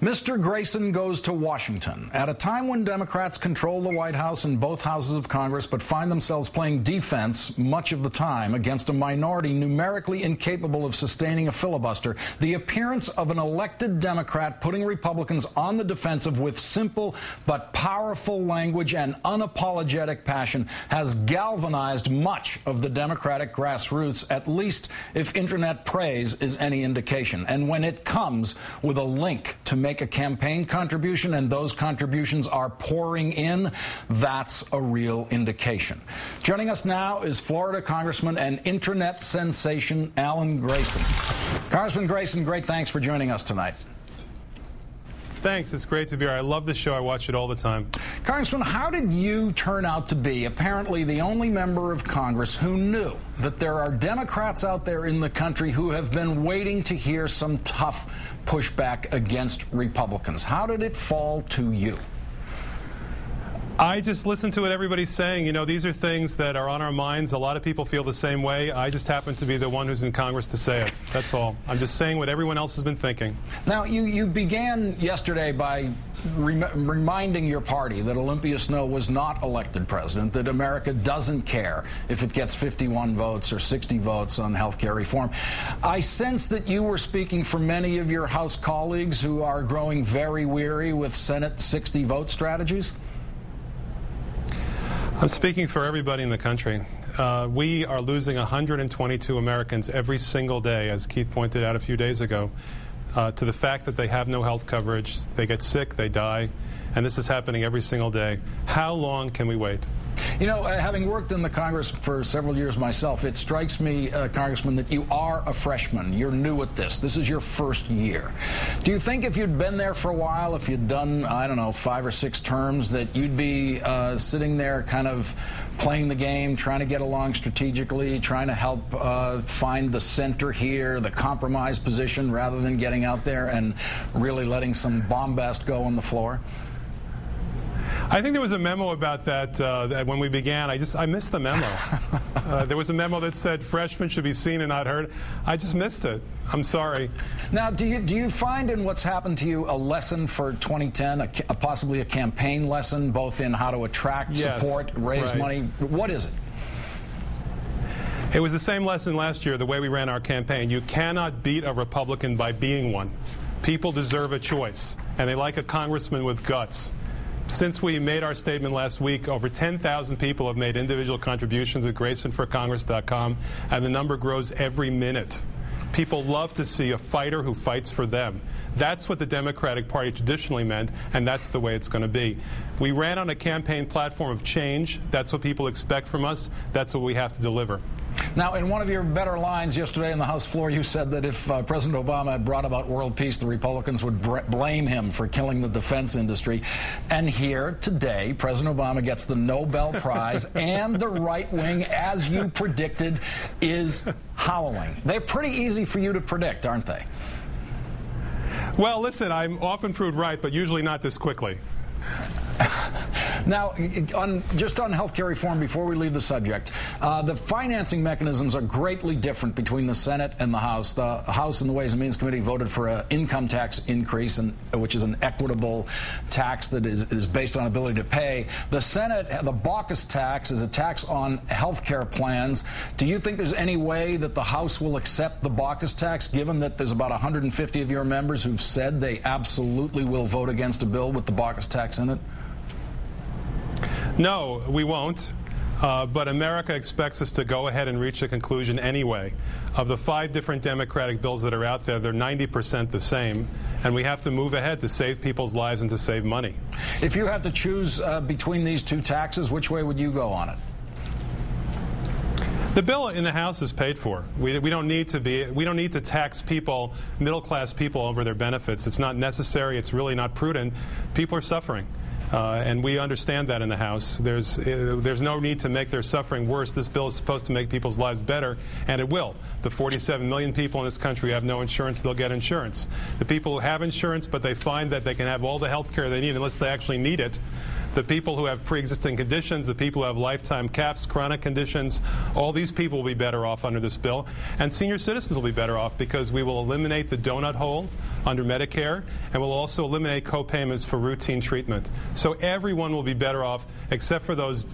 Mr. Grayson goes to Washington at a time when Democrats control the White House and both houses of Congress, but find themselves playing defense much of the time against a minority numerically incapable of sustaining a filibuster. The appearance of an elected Democrat putting Republicans on the defensive with simple but powerful language and unapologetic passion has galvanized much of the Democratic grassroots, at least if internet praise is any indication. And when it comes with a link to make a campaign contribution and those contributions are pouring in, that's a real indication. Joining us now is Florida Congressman and internet sensation Alan Grayson. Congressman Grayson, great thanks for joining us tonight. Thanks. It's great to be here. I love the show. I watch it all the time. Congressman, how did you turn out to be apparently the only member of Congress who knew that there are Democrats out there in the country who have been waiting to hear some tough pushback against Republicans? How did it fall to you? I just listen to what everybody's saying. You know, these are things that are on our minds. A lot of people feel the same way. I just happen to be the one who's in Congress to say it. That's all. I'm just saying what everyone else has been thinking. Now, you began yesterday by reminding your party that Olympia Snowe was not elected president, that America doesn't care if it gets 51 votes or 60 votes on health care reform. I sense that you were speaking for many of your House colleagues who are growing very weary with Senate 60-vote strategies. I'm speaking for everybody in the country. We are losing 122 Americans every single day, as Keith pointed out a few days ago, to the fact that they have no health coverage, they get sick, they die, and this is happening every single day. How long can we wait? You know, having worked in the Congress for several years myself, it strikes me, Congressman, that you are a freshman. You're new at this. This is your first year. Do you think if you'd been there for a while, if you'd done, I don't know, 5 or 6 terms, that you'd be sitting there kind of playing the game, trying to get along strategically, trying to help find the center here, the compromise position, rather than getting out there and really letting some bombast go on the floor? I think there was a memo about that when we began. I missed the memo. There was a memo that said freshmen should be seen and not heard. I just missed it. I'm sorry. Now, do you find in what's happened to you a lesson for 2010, possibly a campaign lesson, both in how to attract support, raise money? What is it? It was the same lesson last year, the way we ran our campaign. You cannot beat a Republican by being one. People deserve a choice, and they like a congressman with guts. Since we made our statement last week, over 10,000 people have made individual contributions at GraysonForCongress.com, and the number grows every minute. People love to see a fighter who fights for them. That's what the Democratic Party traditionally meant, and that's the way it's going to be. We ran on a campaign platform of change. That's what people expect from us. That's what we have to deliver. Now, in one of your better lines yesterday on the House floor, you said that if President Obama had brought about world peace, the Republicans would blame him for killing the defense industry. And here today, President Obama gets the Nobel Prize, and the right wing, as you predicted, is howling. They're pretty easy for you to predict, aren't they? Well, listen, I'm often proved right, but usually not this quickly. Now, just on health care reform, before we leave the subject, the financing mechanisms are greatly different between the Senate and the House. The House and the Ways and Means Committee voted for an income tax increase, which is an equitable tax that is based on ability to pay. The Senate, the Baucus tax, is a tax on health care plans. Do you think there's any way that the House will accept the Baucus tax, given that there's about 150 of your members who've said they absolutely will vote against a bill with the Baucus tax in it? No, we won't. But America expects us to go ahead and reach a conclusion anyway. Of the 5 different Democratic bills that are out there, they're 90% the same, and we have to move ahead to save people's lives and to save money. If you had to choose between these 2 taxes, which way would you go on it? The bill in the House is paid for. We don't need to tax people, middle-class people, over their benefits. It's not necessary. It's really not prudent. People are suffering. And we understand that in the House. There's no need to make their suffering worse. This bill is supposed to make people's lives better, and it will. The 47 million people in this country have no insurance. They'll get insurance. The people who have insurance, but they find that they can have all the health care they need unless they actually need it, the people who have pre-existing conditions, the people who have lifetime caps, chronic conditions, all these people will be better off under this bill. And senior citizens will be better off because we will eliminate the donut hole under Medicare, and will also eliminate co-payments for routine treatment. So everyone will be better off, except for those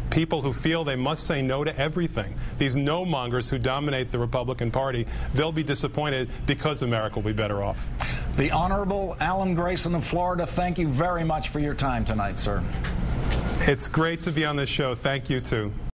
people who feel they must say no to everything. These no-mongers who dominate the Republican Party, they'll be disappointed because America will be better off. The Honorable Alan Grayson of Florida, thank you very much for your time tonight, sir. It's great to be on this show. Thank you, too.